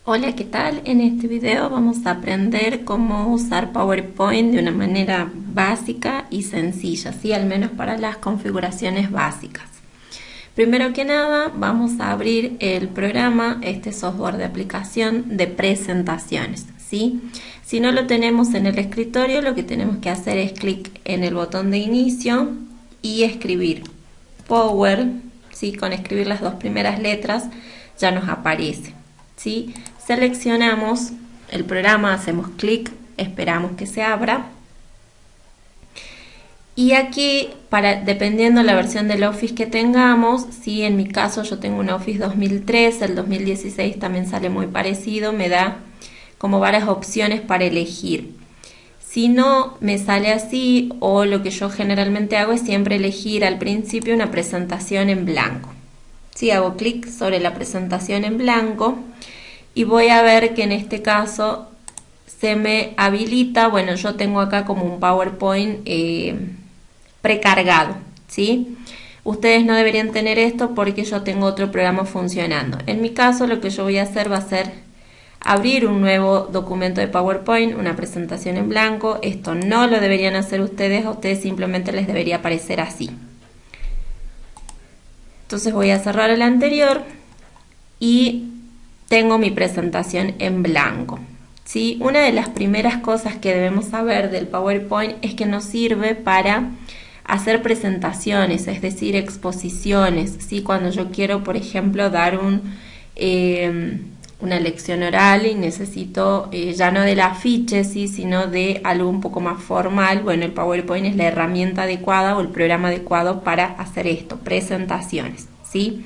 Hola, ¿qué tal? En este video vamos a aprender cómo usar PowerPoint de una manera básica y sencilla, ¿sí? Al menos para las configuraciones básicas. Primero que nada, vamos a abrir el programa, este software de aplicación de presentaciones, ¿sí? Si no lo tenemos en el escritorio, lo que tenemos que hacer es clic en el botón de inicio y escribir Power, ¿sí? Con escribir las dos primeras letras ya nos aparece, ¿sí? Seleccionamos el programa, hacemos clic, esperamos que se abra. Y aquí, dependiendo de la versión del Office que tengamos, si en mi caso yo tengo un Office 2003, el 2016 también sale muy parecido, me da como varias opciones para elegir. Si no me sale así, o lo que yo generalmente hago es siempre elegir al principio una presentación en blanco. Si hago clic sobre la presentación en blanco y voy a ver que en este caso se me habilita, bueno, yo tengo acá como un PowerPoint precargado, ¿sí? Ustedes no deberían tener esto porque yo tengo otro programa funcionando. En mi caso lo que yo voy a hacer va a ser abrir un nuevo documento de PowerPoint, una presentación en blanco. Esto no lo deberían hacer ustedes, a ustedes simplemente les debería aparecer así. Entonces voy a cerrar el anterior y tengo mi presentación en blanco, ¿sí? Una de las primeras cosas que debemos saber del PowerPoint es que nos sirve para hacer presentaciones, es decir, exposiciones, ¿sí? Cuando yo quiero, por ejemplo, dar una lección oral y necesito ya no del afiche, ¿sí? Sino de algo un poco más formal, bueno, el PowerPoint es la herramienta adecuada o el programa adecuado para hacer esto, presentaciones, ¿sí?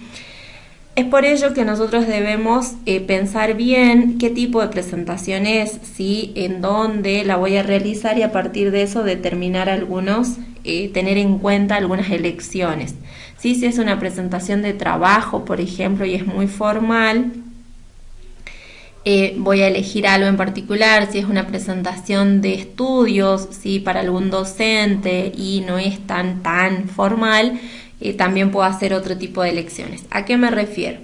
Es por ello que nosotros debemos pensar bien qué tipo de presentación es, ¿sí? En dónde la voy a realizar y a partir de eso determinar tener en cuenta algunas elecciones. ¿Sí? Si es una presentación de trabajo, por ejemplo, y es muy formal, voy a elegir algo en particular. Si es una presentación de estudios, ¿sí? Para algún docente y no es tan formal, también puedo hacer otro tipo de elecciones. ¿A qué me refiero?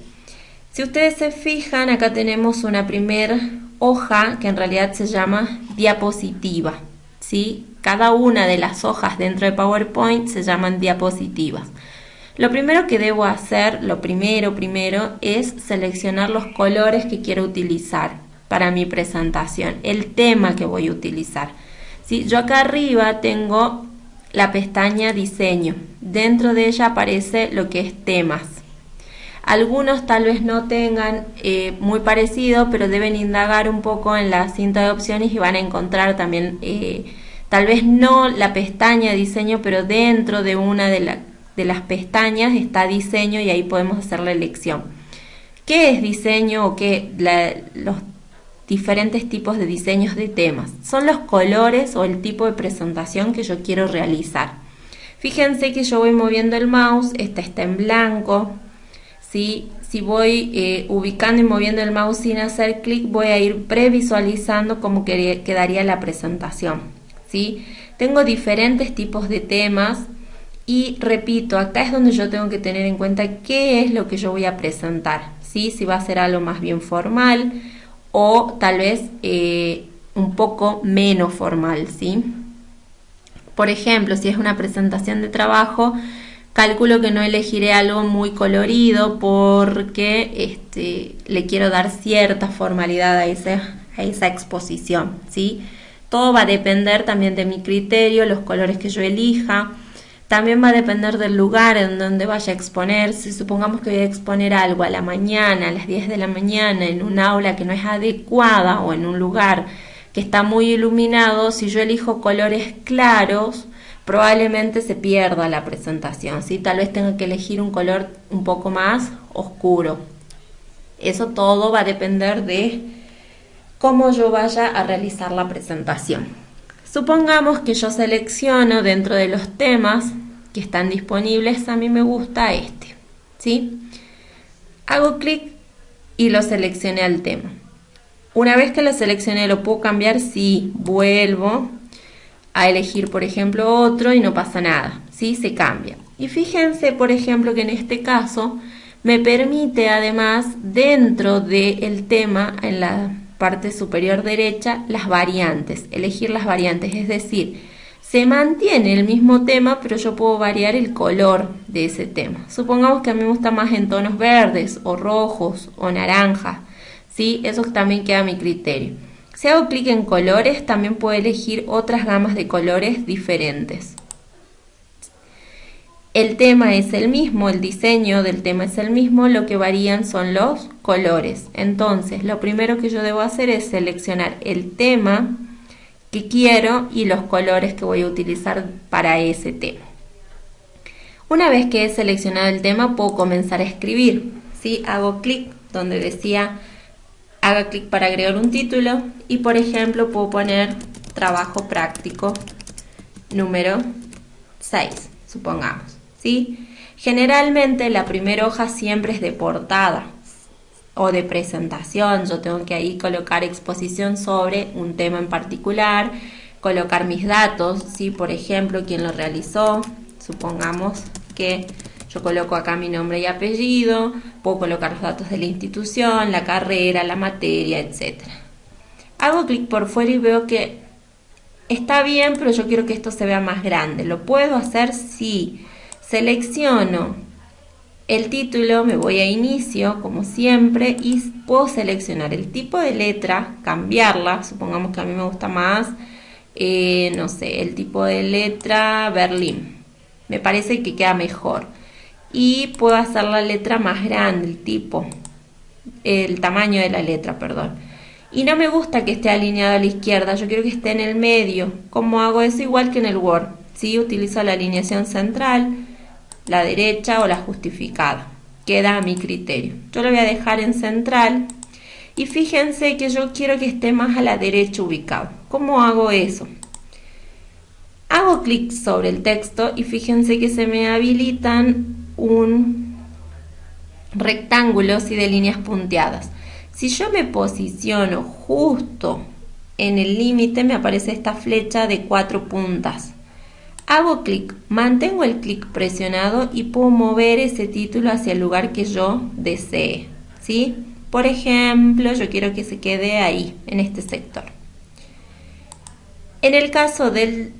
Si ustedes se fijan, acá tenemos una primera hoja que en realidad se llama diapositiva, ¿sí? Cada una de las hojas dentro de PowerPoint se llaman diapositivas. Lo primero que debo hacer, lo primero es seleccionar los colores que quiero utilizar para mi presentación, el tema que voy a utilizar, ¿sí? Yo acá arriba tengo la pestaña diseño, dentro de ella aparece lo que es temas. Algunos tal vez no tengan muy parecido, pero deben indagar un poco en la cinta de opciones y van a encontrar también, tal vez no la pestaña diseño, pero dentro de una de las pestañas está diseño y ahí podemos hacer la elección. ¿Qué es diseño o qué los diferentes tipos de diseños de temas? Son los colores o el tipo de presentación que yo quiero realizar. Fíjense que yo voy moviendo el mouse, esta está en blanco, ¿sí? Si voy ubicando y moviendo el mouse sin hacer clic, voy a ir previsualizando cómo quedaría la presentación, ¿sí? Tengo diferentes tipos de temas y repito, acá es donde yo tengo que tener en cuenta qué es lo que yo voy a presentar, ¿sí? Si va a ser algo más bien formal o tal vez un poco menos formal, ¿sí? Por ejemplo, si es una presentación de trabajo, calculo que no elegiré algo muy colorido porque le quiero dar cierta formalidad a esa exposición, ¿sí? Todo va a depender también de mi criterio, los colores que yo elija. También va a depender del lugar en donde vaya a exponer. Si supongamos que voy a exponer algo a la mañana, a las 10 de la mañana, en un aula que no es adecuada o en un lugar que está muy iluminado, si yo elijo colores claros, probablemente se pierda la presentación, ¿sí? Tal vez tenga que elegir un color un poco más oscuro. Eso todo va a depender de cómo yo vaya a realizar la presentación. Supongamos que yo selecciono dentro de los temas que están disponibles, a mí me gusta este, ¿sí? Hago clic y lo seleccioné al tema. Una vez que lo seleccioné, ¿lo puedo cambiar? Sí, vuelvo a elegir, por ejemplo, otro y no pasa nada, ¿sí? Se cambia. Y fíjense, por ejemplo, que en este caso me permite además dentro del tema, en la parte superior derecha, las variantes, elegir las variantes, es decir, se mantiene el mismo tema, pero yo puedo variar el color de ese tema. Supongamos que a mí me gusta más en tonos verdes o rojos o naranjas, ¿sí? Eso también queda a mi criterio. Si hago clic en colores, también puedo elegir otras gamas de colores diferentes. El tema es el mismo, el diseño del tema es el mismo, lo que varían son los colores. Entonces, lo primero que yo debo hacer es seleccionar el tema que quiero y los colores que voy a utilizar para ese tema. Una vez que he seleccionado el tema, puedo comenzar a escribir. ¿Sí? Hago clic donde decía haga clic para agregar un título y, por ejemplo, puedo poner trabajo práctico número 6, supongamos. ¿Sí? Generalmente la primera hoja siempre es de portada o de presentación. Yo tengo que ahí colocar exposición sobre un tema en particular, colocar mis datos, ¿sí? Por ejemplo, quién lo realizó. Supongamos que yo coloco acá mi nombre y apellido, puedo colocar los datos de la institución, la carrera, la materia, etc. Hago clic por fuera y veo que está bien, pero yo quiero que esto se vea más grande. ¿Lo puedo hacer? Sí. Selecciono el título, me voy a inicio, como siempre, y puedo seleccionar el tipo de letra, cambiarla. Supongamos que a mí me gusta más, no sé, el tipo de letra Berlín. Me parece que queda mejor. Y puedo hacer la letra más grande, el tamaño de la letra, perdón. Y no me gusta que esté alineado a la izquierda, yo quiero que esté en el medio. ¿Cómo hago eso? Igual que en el Word. ¿Sí? Utilizo la alineación central, la derecha o la justificada. Queda a mi criterio. Yo lo voy a dejar en central y fíjense que yo quiero que esté más a la derecha ubicado. ¿Cómo hago eso? Hago clic sobre el texto y fíjense que se me habilitan un rectángulo de líneas punteadas. Si yo me posiciono justo en el límite, me aparece esta flecha de 4 puntas. Hago clic, mantengo el clic presionado y puedo mover ese título hacia el lugar que yo desee, ¿sí? Por ejemplo, yo quiero que se quede ahí, en este sector. En el caso de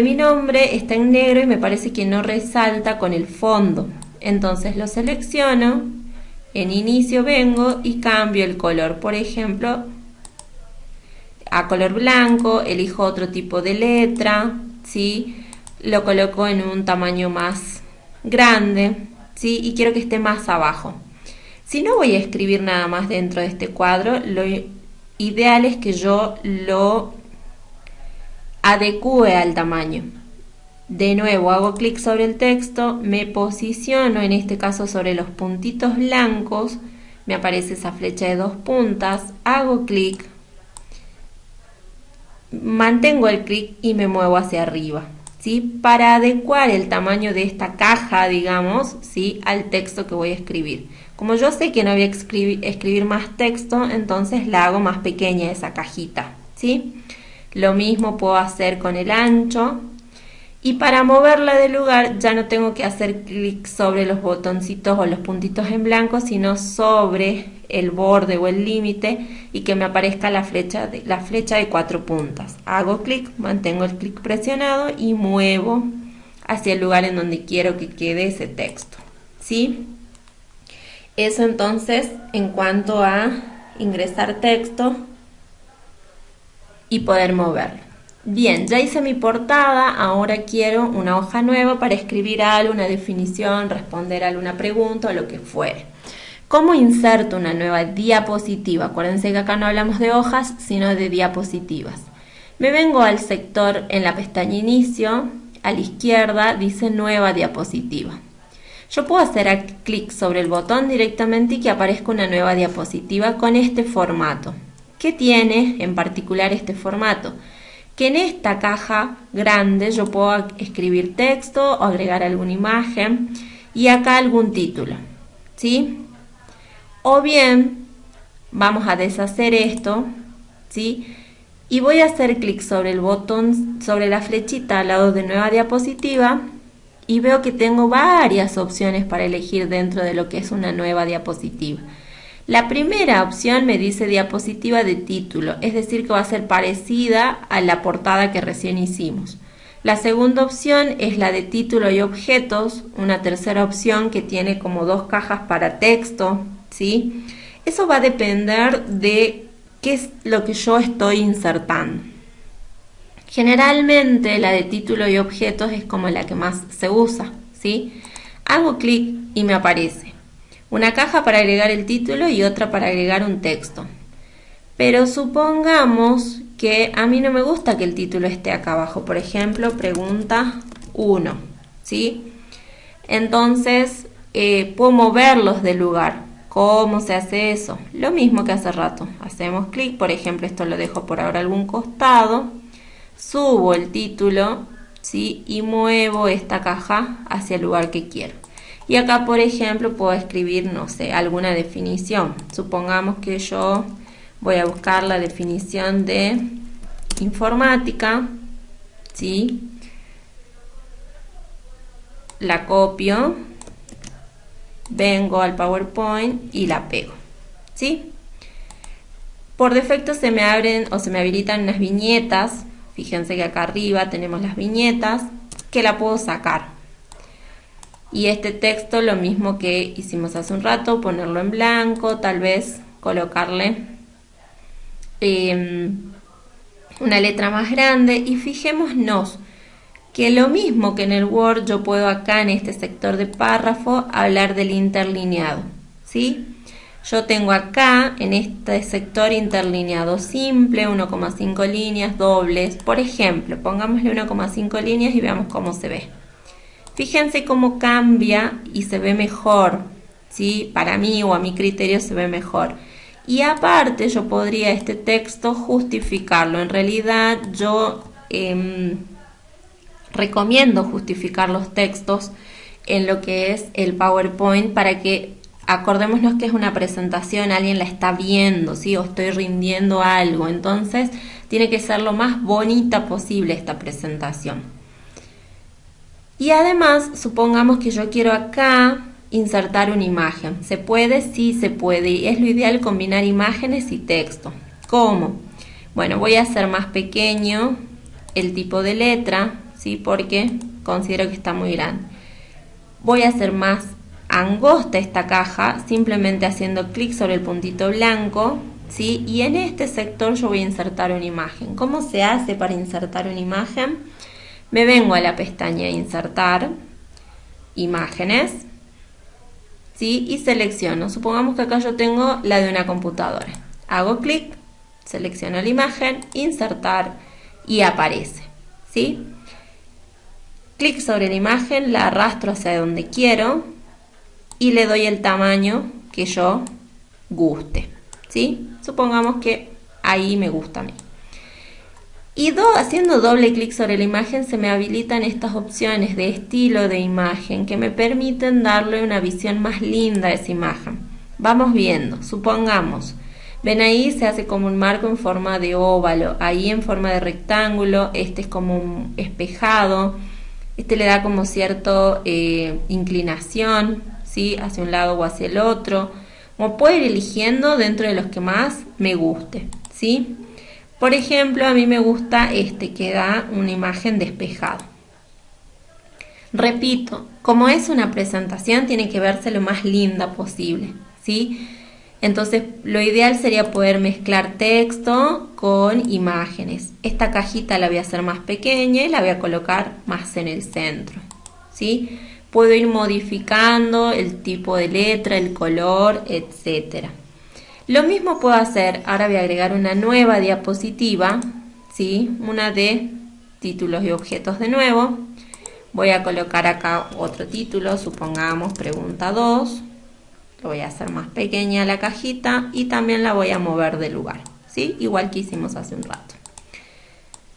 mi nombre está en negro y me parece que no resalta con el fondo. Entonces lo selecciono, en inicio vengo y cambio el color. Por ejemplo, a color blanco, elijo otro tipo de letra, ¿sí? Lo coloco en un tamaño más grande, ¿sí? Y quiero que esté más abajo. Si no voy a escribir nada más dentro de este cuadro, lo ideal es que yo lo adecúe al tamaño. De nuevo hago clic sobre el texto, me posiciono en este caso sobre los puntitos blancos, me aparece esa flecha de 2 puntas, hago clic, mantengo el clic y me muevo hacia arriba, ¿sí? Para adecuar el tamaño de esta caja, digamos, ¿sí? Al texto que voy a escribir. Como yo sé que no voy a escribir más texto, entonces la hago más pequeña esa cajita, ¿sí? Lo mismo puedo hacer con el ancho. Y para moverla del lugar ya no tengo que hacer clic sobre los botoncitos o los puntitos en blanco, sino sobre el borde o el límite y que me aparezca la flecha de 4 puntas. Hago clic, mantengo el clic presionado y muevo hacia el lugar en donde quiero que quede ese texto, ¿sí? Eso entonces en cuanto a ingresar texto y poder moverlo. Bien, ya hice mi portada, ahora quiero una hoja nueva para escribir algo, una definición, responder a alguna pregunta o lo que fuere. ¿Cómo inserto una nueva diapositiva? Acuérdense que acá no hablamos de hojas, sino de diapositivas. Me vengo al sector en la pestaña Inicio, a la izquierda dice Nueva diapositiva. Yo puedo hacer clic sobre el botón directamente y que aparezca una nueva diapositiva con este formato. ¿Qué tiene en particular este formato? Que en esta caja grande yo puedo escribir texto o agregar alguna imagen y acá algún título, ¿sí? O bien vamos a deshacer esto, ¿sí? Y voy a hacer clic sobre el botón, sobre la flechita al lado de nueva diapositiva y veo que tengo varias opciones para elegir dentro de lo que es una nueva diapositiva. La primera opción me dice diapositiva de título, es decir que va a ser parecida a la portada que recién hicimos. La segunda opción es la de título y objetos, una tercera opción que tiene como dos cajas para texto, ¿sí? Eso va a depender de qué es lo que yo estoy insertando. Generalmente la de título y objetos es como la que más se usa, ¿sí? Hago clic y me aparece una caja para agregar el título y otra para agregar un texto. Pero supongamos que a mí no me gusta que el título esté acá abajo. Por ejemplo, pregunta 1, ¿sí? Entonces, puedo moverlos del lugar. ¿Cómo se hace eso? Lo mismo que hace rato. Hacemos clic, por ejemplo, esto lo dejo por ahora a algún costado. Subo el título, ¿sí? Y muevo esta caja hacia el lugar que quiero. Y acá, por ejemplo, puedo escribir, no sé, alguna definición. Supongamos que yo voy a buscar la definición de informática, ¿sí? La copio, vengo al PowerPoint y la pego, ¿sí? Por defecto se me abren o se me habilitan unas viñetas. Fíjense que acá arriba tenemos las viñetas que la puedo sacar. Y este texto lo mismo que hicimos hace un rato, ponerlo en blanco, tal vez colocarle una letra más grande. Y fijémonos que lo mismo que en el Word yo puedo acá en este sector de párrafo hablar del interlineado, ¿sí? Yo tengo acá en este sector interlineado simple, 1,5 líneas, dobles. Por ejemplo, pongámosle 1,5 líneas y veamos cómo se ve. Fíjense cómo cambia y se ve mejor, ¿sí? Para mí o a mi criterio se ve mejor. Y aparte yo podría este texto justificarlo. En realidad yo recomiendo justificar los textos en lo que es el PowerPoint para que acordémonos que es una presentación, alguien la está viendo, ¿sí? O estoy rindiendo algo. Entonces tiene que ser lo más bonita posible esta presentación. Y además, supongamos que yo quiero acá insertar una imagen. ¿Se puede? Sí, se puede. Y es lo ideal combinar imágenes y texto. ¿Cómo? Bueno, voy a hacer más pequeño el tipo de letra, ¿sí? Porque considero que está muy grande. Voy a hacer más angosta esta caja, simplemente haciendo clic sobre el puntito blanco, ¿sí? Y en este sector yo voy a insertar una imagen. ¿Cómo se hace para insertar una imagen? Me vengo a la pestaña Insertar, Imágenes, ¿sí? Y selecciono. Supongamos que acá yo tengo la de una computadora. Hago clic, selecciono la imagen, Insertar y aparece, ¿sí? Clic sobre la imagen, la arrastro hacia donde quiero y le doy el tamaño que yo guste, ¿sí? Supongamos que ahí me gusta a mí. Y haciendo doble clic sobre la imagen se me habilitan estas opciones de estilo de imagen que me permiten darle una visión más linda a esa imagen. Vamos viendo, supongamos, ven ahí se hace como un marco en forma de óvalo, ahí en forma de rectángulo, este es como un espejado, este le da como cierta inclinación, ¿sí? Hacia un lado o hacia el otro, como puedo ir eligiendo dentro de los que más me guste, ¿sí? Por ejemplo, a mí me gusta este que da una imagen despejada. Repito, como es una presentación, tiene que verse lo más linda posible, ¿sí? Entonces, lo ideal sería poder mezclar texto con imágenes. Esta cajita la voy a hacer más pequeña y la voy a colocar más en el centro, ¿sí? Puedo ir modificando el tipo de letra, el color, etcétera. Lo mismo puedo hacer, ahora voy a agregar una nueva diapositiva, ¿sí? Una de títulos y objetos de nuevo. Voy a colocar acá otro título, supongamos pregunta 2. Lo voy a hacer más pequeña la cajita y también la voy a mover de lugar, ¿sí? Igual que hicimos hace un rato.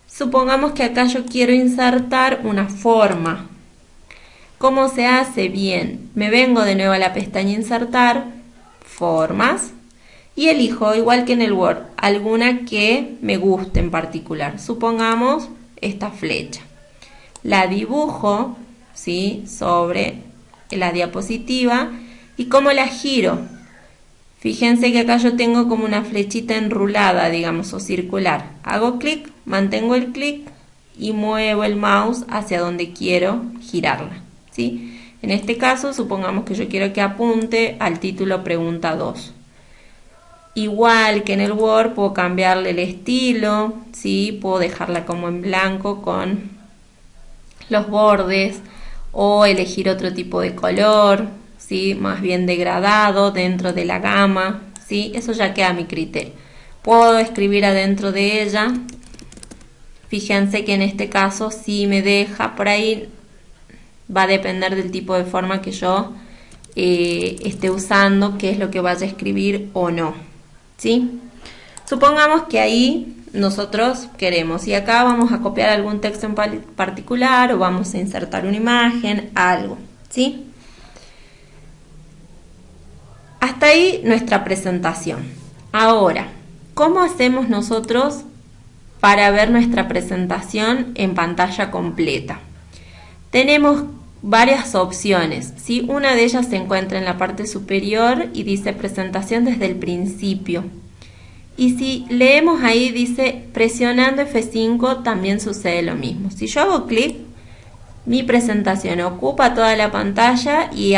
Supongamos que acá yo quiero insertar una forma. ¿Cómo se hace? Bien, me vengo de nuevo a la pestaña Insertar, Formas. Y elijo, igual que en el Word, alguna que me guste en particular. Supongamos esta flecha. La dibujo, ¿sí? Sobre la diapositiva. ¿Y cómo la giro? Fíjense que acá yo tengo como una flechita enrulada, digamos, o circular. Hago clic, mantengo el clic y muevo el mouse hacia donde quiero girarla, ¿sí? En este caso, supongamos que yo quiero que apunte al título pregunta 2. Igual que en el Word, puedo cambiarle el estilo, ¿sí? Puedo dejarla como en blanco con los bordes o elegir otro tipo de color, ¿sí? Más bien degradado dentro de la gama, ¿sí? Eso ya queda a mi criterio. Puedo escribir adentro de ella. Fíjense que en este caso sí me deja, por ahí va a depender del tipo de forma que yo esté usando, qué es lo que vaya a escribir o no, ¿sí? Supongamos que ahí nosotros queremos, y acá vamos a copiar algún texto en particular o vamos a insertar una imagen, algo, ¿sí? Hasta ahí nuestra presentación. Ahora, ¿cómo hacemos nosotros para ver nuestra presentación en pantalla completa? Tenemos varias opciones, ¿sí? Una de ellas se encuentra en la parte superior y dice presentación desde el principio. Y si leemos ahí dice presionando F5 también sucede lo mismo. Si yo hago clic, mi presentación ocupa toda la pantalla y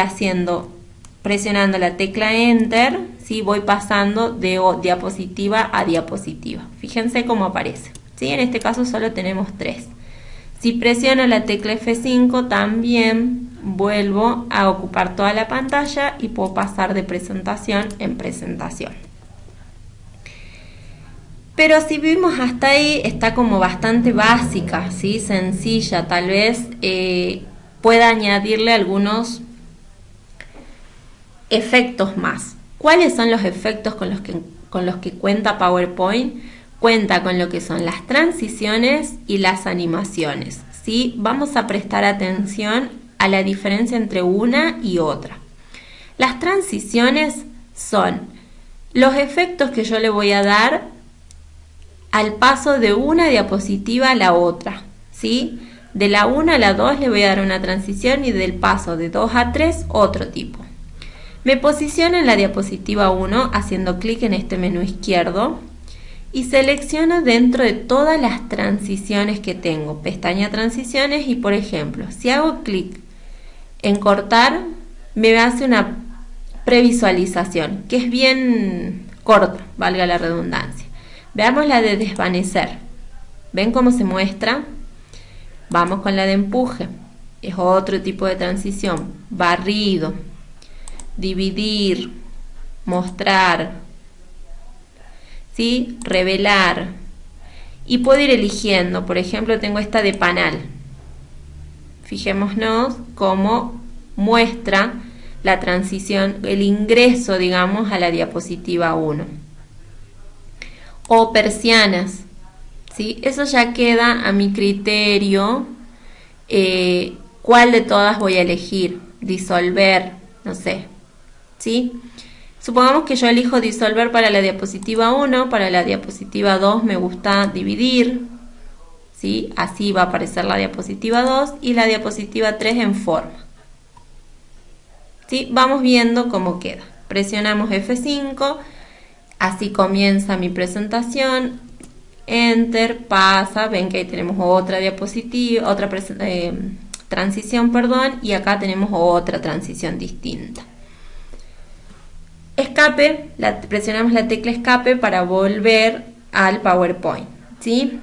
presionando la tecla Enter, ¿sí? Voy pasando de diapositiva a diapositiva. Fíjense cómo aparece, ¿sí? En este caso solo tenemos 3. Si presiono la tecla F5 también vuelvo a ocupar toda la pantalla y puedo pasar de presentación en presentación. Pero si vimos hasta ahí está como bastante básica, ¿sí? Sencilla, tal vez pueda añadirle algunos efectos más. ¿Cuáles son los efectos con los que cuenta PowerPoint? Cuenta con lo que son las transiciones y las animaciones, ¿sí? Vamos a prestar atención a la diferencia entre una y otra. Las transiciones son los efectos que yo le voy a dar al paso de una diapositiva a la otra, ¿sí? De la 1 a la 2 le voy a dar una transición y del paso de 2 a 3 otro tipo. Me posiciono en la diapositiva 1 haciendo clic en este menú izquierdo y selecciono dentro de todas las transiciones que tengo, pestaña transiciones, y por ejemplo, si hago clic en cortar, me hace una previsualización que es bien corta, valga la redundancia. Veamos la de desvanecer. ¿Ven cómo se muestra? Vamos con la de empuje. Es otro tipo de transición. Barrido, dividir, mostrar, ¿sí? Revelar. Y puedo ir eligiendo. Por ejemplo, tengo esta de panal. Fijémonos cómo muestra la transición, el ingreso, digamos, a la diapositiva 1. O persianas, ¿sí? Eso ya queda a mi criterio, cuál de todas voy a elegir, disolver, no sé, ¿sí? Supongamos que yo elijo disolver para la diapositiva 1, para la diapositiva 2 me gusta dividir, ¿sí? Así va a aparecer la diapositiva 2 y la diapositiva 3 en forma, ¿sí? Vamos viendo cómo queda. Presionamos F5. Así comienza mi presentación, Enter, pasa, ven que ahí tenemos otra diapositiva, otra transición, perdón, y acá tenemos otra transición distinta. Escape, presionamos la tecla escape para volver al PowerPoint, ¿sí?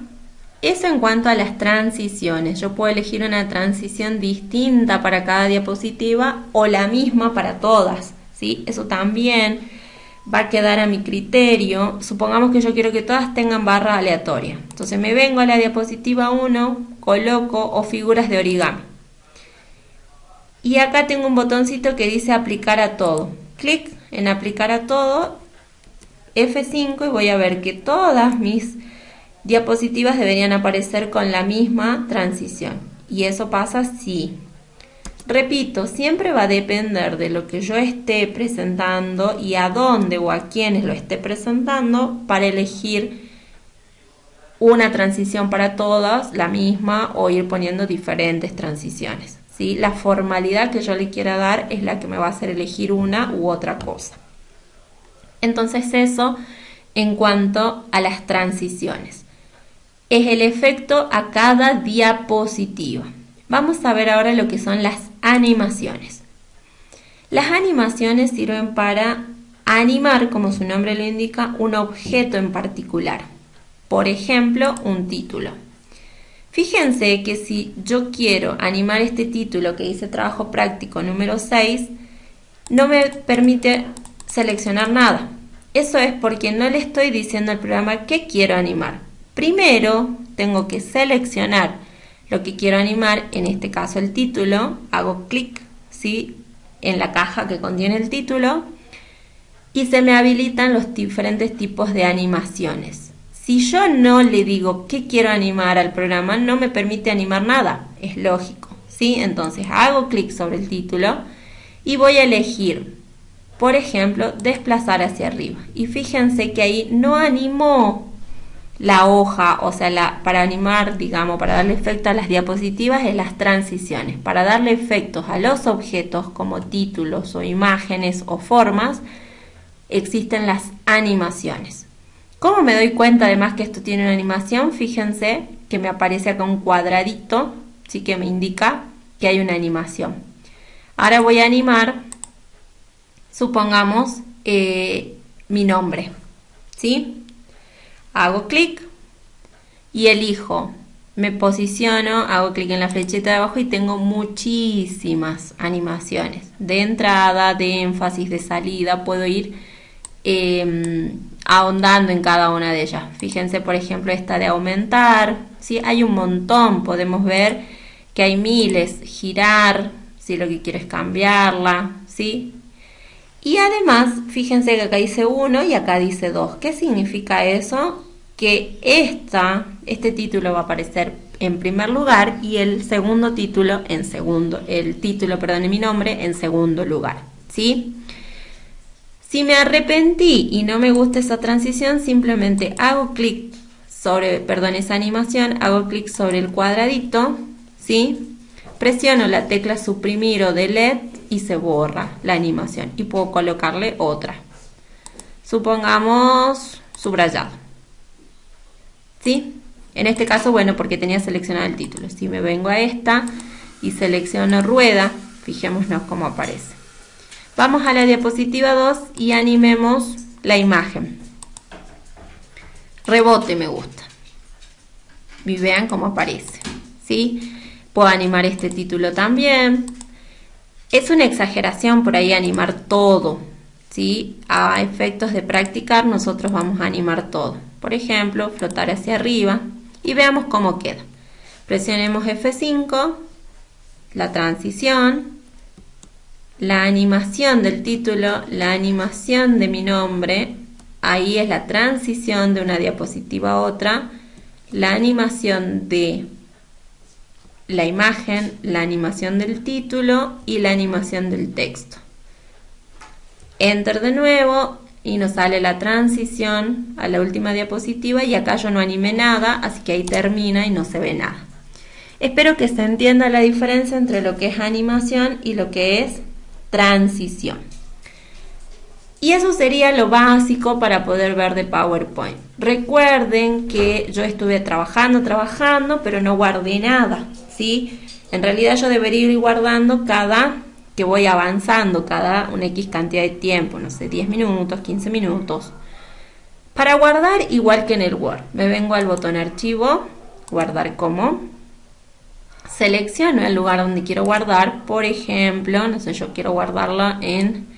Eso en cuanto a las transiciones. Yo puedo elegir una transición distinta para cada diapositiva o la misma para todas, ¿sí? Eso también va a quedar a mi criterio. Supongamos que yo quiero que todas tengan barra aleatoria. Entonces me vengo a la diapositiva 1, coloco o figuras de origami. Y acá tengo un botoncito que dice aplicar a todo. Clic en aplicar a todo, F5, y voy a ver que todas mis diapositivas deberían aparecer con la misma transición. Y eso pasa así. Repito, siempre va a depender de lo que yo esté presentando y a dónde o a quiénes lo esté presentando para elegir una transición para todas, la misma, o ir poniendo diferentes transiciones, ¿sí? La formalidad que yo le quiera dar es la que me va a hacer elegir una u otra cosa. Entonces eso en cuanto a las transiciones. Es el efecto a cada diapositiva. Vamos a ver ahora lo que son las animaciones. Las animaciones sirven para animar, como su nombre lo indica, un objeto en particular. Por ejemplo, un título. Fíjense que si yo quiero animar este título que dice trabajo práctico número 6, no me permite seleccionar nada. Eso es porque no le estoy diciendo al programa qué quiero animar. Primero tengo que seleccionar lo que quiero animar, en este caso el título, hago clic, ¿sí?, en la caja que contiene el título y se me habilitan los diferentes tipos de animaciones. Si yo no le digo qué quiero animar al programa, no me permite animar nada, es lógico, ¿sí? Entonces hago clic sobre el título y voy a elegir, por ejemplo, desplazar hacia arriba. Y fíjense que ahí no animó la hoja, o sea, para animar, digamos, para darle efecto a las diapositivas es las transiciones. Para darle efectos a los objetos como títulos o imágenes o formas, existen las animaciones. ¿Cómo me doy cuenta además que esto tiene una animación? Fíjense que me aparece acá un cuadradito, sí, que me indica que hay una animación. Ahora voy a animar, supongamos, mi nombre, ¿sí? Hago clic y elijo, me posiciono, hago clic en la flechita de abajo y tengo muchísimas animaciones de entrada, de énfasis, de salida. Puedo ir ahondando en cada una de ellas. Fíjense, por ejemplo, esta de aumentar, ¿sí? Hay un montón, podemos ver que hay miles. Girar, si lo que quiero es cambiarla, ¿sí? Y además, fíjense que acá dice 1 y acá dice 2. ¿Qué significa eso? Que este título va a aparecer en primer lugar y el segundo título en segundo, de mi nombre en segundo lugar, ¿sí? Si me arrepentí y no me gusta esa transición, simplemente hago clic sobre, esa animación, hago clic sobre el cuadradito, ¿sí? Presiono la tecla suprimir o delete y se borra la animación y puedo colocarle otra. Supongamos subrayado, ¿sí? En este caso, bueno, porque tenía seleccionado el título. Si me vengo a esta y selecciono rueda, fijémonos cómo aparece. Vamos a la diapositiva 2 y animemos la imagen. Rebote me gusta. Y vean cómo aparece, ¿sí? Puedo animar este título también. Es una exageración por ahí animar todo, ¿sí? A efectos de practicar nosotros vamos a animar todo. Por ejemplo, flotar hacia arriba y veamos cómo queda. Presionemos F5, la transición, la animación del título, la animación de mi nombre, ahí es la transición de una diapositiva a otra, la animación de la imagen, la animación del título y la animación del texto. Enter de nuevo y nos sale la transición a la última diapositiva y acá yo no animé nada, así que ahí termina y no se ve nada. Espero que se entienda la diferencia entre lo que es animación y lo que es transición. Y eso sería lo básico para poder ver de PowerPoint. Recuerden que yo estuve trabajando, pero no guardé nada, ¿sí? En realidad yo debería ir guardando cada que voy avanzando, cada una X cantidad de tiempo, no sé, 10 minutos, 15 minutos. Para guardar, igual que en el Word, me vengo al botón archivo, guardar como, selecciono el lugar donde quiero guardar, por ejemplo, no sé, yo quiero guardarlo en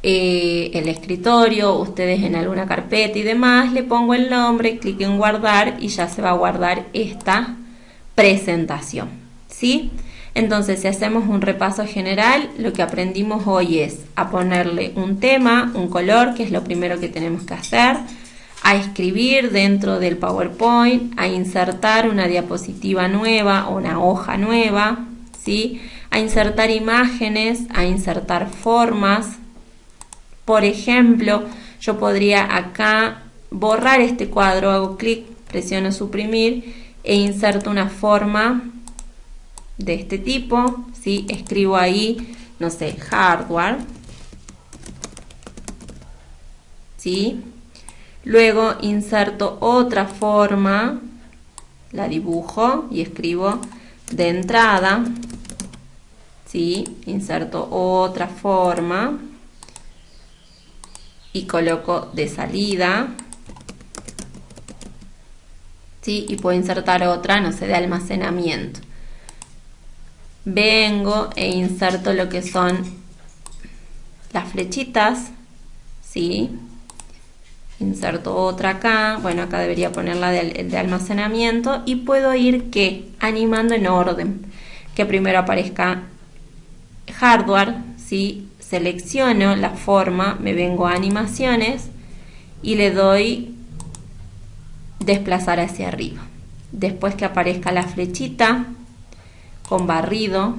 el escritorio, ustedes en alguna carpeta y demás, le pongo el nombre, clic en guardar y ya se va a guardar esta presentación, ¿sí? Entonces, si hacemos un repaso general, lo que aprendimos hoy es a ponerle un tema, un color, que es lo primero que tenemos que hacer, a escribir dentro del PowerPoint, a insertar una diapositiva nueva o una hoja nueva, ¿sí? A insertar imágenes, a insertar formas. Por ejemplo, yo podría acá borrar este cuadro, hago clic, presiono suprimir e inserto una forma de este tipo, ¿sí? Escribo ahí, no sé, hardware, ¿sí? Luego inserto otra forma, la dibujo y escribo de entrada, ¿sí? Inserto otra forma y coloco de salida, ¿sí? Y puedo insertar otra, no sé, de almacenamiento. Vengo e inserto lo que son las flechitas, ¿sí? Inserto otra acá, bueno, acá debería ponerla de almacenamiento y puedo ir ¿qué? Animando en orden, que primero aparezca hardware, ¿sí? Selecciono la forma, me vengo a animaciones y le doy desplazar hacia arriba. Después que aparezca la flechita con barrido,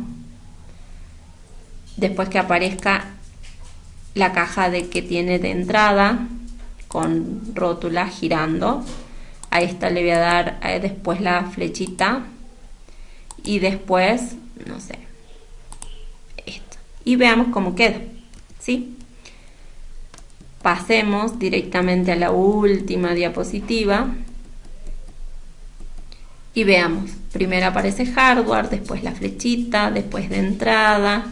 después que aparezca la caja de que tiene de entrada con rótula girando, a esta le voy a dar después la flechita y después, no sé, esto. Y veamos cómo queda, ¿sí? Pasemos directamente a la última diapositiva y veamos. Primero aparece hardware, después la flechita, después de entrada,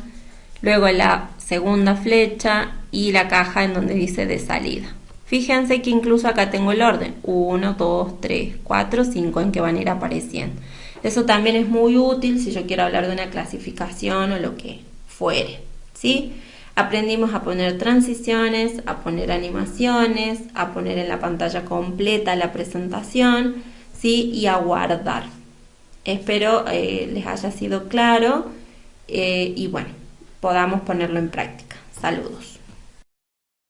luego la segunda flecha y la caja en donde dice de salida. Fíjense que incluso acá tengo el orden, 1, 2, 3, 4, 5 en que van a ir apareciendo. Eso también es muy útil si yo quiero hablar de una clasificación o lo que fuere, ¿sí? Aprendimos a poner transiciones, a poner animaciones, a poner en la pantalla completa la presentación, ¿sí? Y a guardar. Espero les haya sido claro y bueno, podamos ponerlo en práctica. Saludos.